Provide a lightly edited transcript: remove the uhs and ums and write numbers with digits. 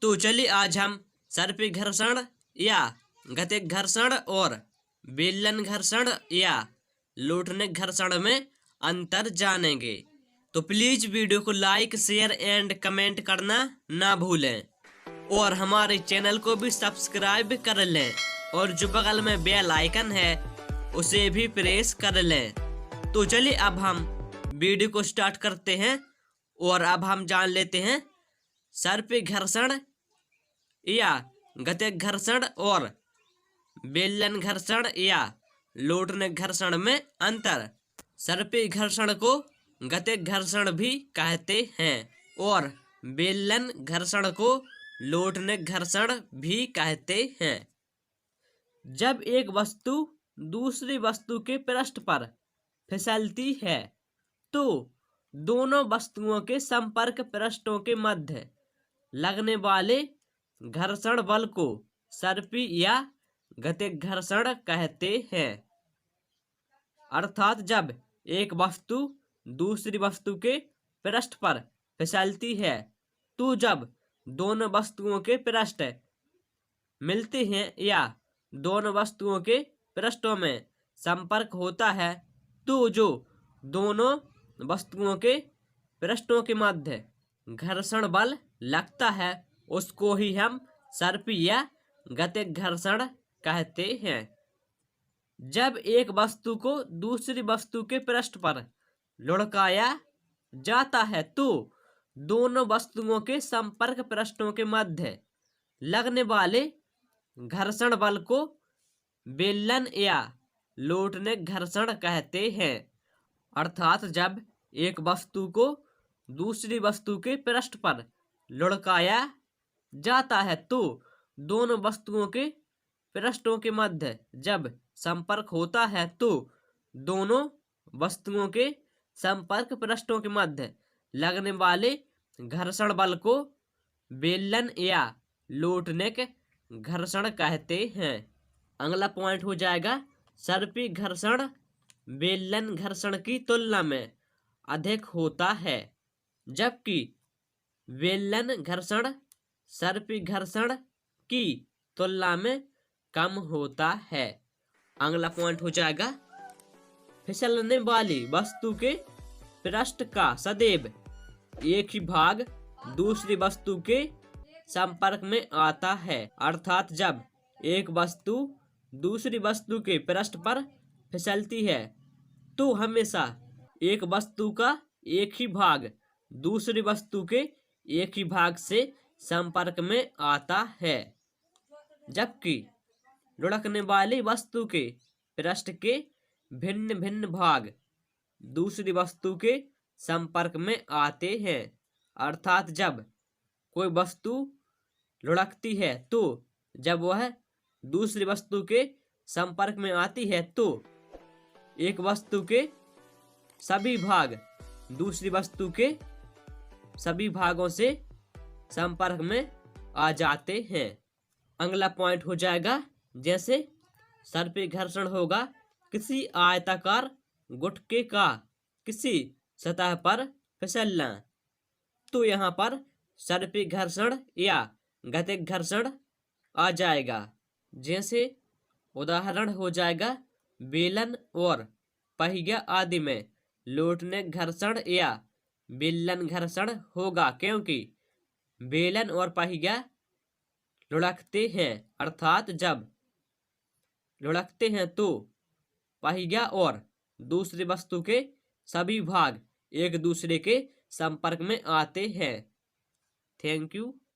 तो चलिए आज हम सर्पी घर्षण या गति घर्षण और बेलन घर्षण या लोटने घर्षण में अंतर जानेंगे। तो प्लीज वीडियो को लाइक शेयर एंड कमेंट करना ना भूलें और हमारे चैनल को भी सब्सक्राइब कर लें और जो बगल में बेल आइकन है उसे भी प्रेस कर लें। तो चलिए अब हम वीडियो को स्टार्ट करते हैं और अब हम जान लेते हैं सर्पी घर्षण या गति घर्षण और बेलन घर्षण या लोटने घर्षण में अंतर। सर्पी घर्षण को गति घर्षण भी कहते हैं और बेलन घर्षण को लोटने घर्षण भी कहते हैं। जब एक वस्तु दूसरी वस्तु के पृष्ठ पर फिसलती है तो दोनों वस्तुओं के संपर्क पृष्ठों के मध्य लगने वाले घर्षण बल को सर्पी या गति घर्षण कहते हैं। अर्थात जब एक वस्तु दूसरी वस्तु के पृष्ठ पर फिसलती है तो जब दोनों वस्तुओं के पृष्ठ मिलते हैं या दोनों वस्तुओं के पृष्ठों में संपर्क होता है तो जो दोनों वस्तुओं के पृष्ठों के मध्य घर्षण बल लगता है उसको ही हम सर्पी या गति घर्षण कहते हैं। जब एक वस्तु को दूसरी वस्तु के पृष्ठ पर लुढ़काया जाता है तो दोनों वस्तुओं के संपर्क पृष्ठों के मध्य लगने वाले घर्षण बल को बेलन या लोटने घर्षण कहते हैं। अर्थात जब एक वस्तु को दूसरी वस्तु के पृष्ठ पर लुढ़काया जाता है तो दोनों वस्तुओं के पृष्ठों के मध्य जब संपर्क होता है तो दोनों वस्तुओं के संपर्क पृष्ठों के मध्य लगने वाले घर्षण बल को बेलन या लोटने के घर्षण कहते हैं। अगला पॉइंट हो जाएगा सर्पी घर्षण बेलन घर्षण की तुलना में अधिक होता है जबकि बेलन घर्षण सर्पी घर्षण की तुलना में कम होता है। अगला पॉइंट हो जाएगा फिसलने वाली वस्तु के पृष्ठ का सदैव एक ही भाग दूसरी वस्तु के संपर्क में आता है। अर्थात जब एक वस्तु दूसरी वस्तु के पृष्ठ पर फिसलती है तो हमेशा एक वस्तु का एक ही भाग दूसरी वस्तु के एक ही भाग से संपर्क में आता है जबकि लुढ़कने वाली वस्तु के पृष्ठ के भिन्न भिन्न भाग दूसरी वस्तु के संपर्क में आते हैं। अर्थात जब कोई वस्तु लुढ़कती है तो जब वह दूसरी वस्तु के संपर्क में आती है तो एक वस्तु के सभी भाग दूसरी वस्तु के सभी भागों से संपर्क में आ जाते हैं। अगला पॉइंट हो जाएगा जैसे सर्पी घर्षण होगा किसी आयताकार गुटके का किसी सतह पर फिसलना तो यहाँ पर सर्पी घर्षण या गति घर्षण आ जाएगा। जैसे उदाहरण हो जाएगा बेलन और पहिया आदि में लोटने घर्षण या बेलन घर्षण होगा क्योंकि बेलन और पहिया लुढ़कते हैं। अर्थात जब लुढ़कते हैं तो पहिया और दूसरी वस्तु के सभी भाग एक दूसरे के संपर्क में आते हैं। Thank you.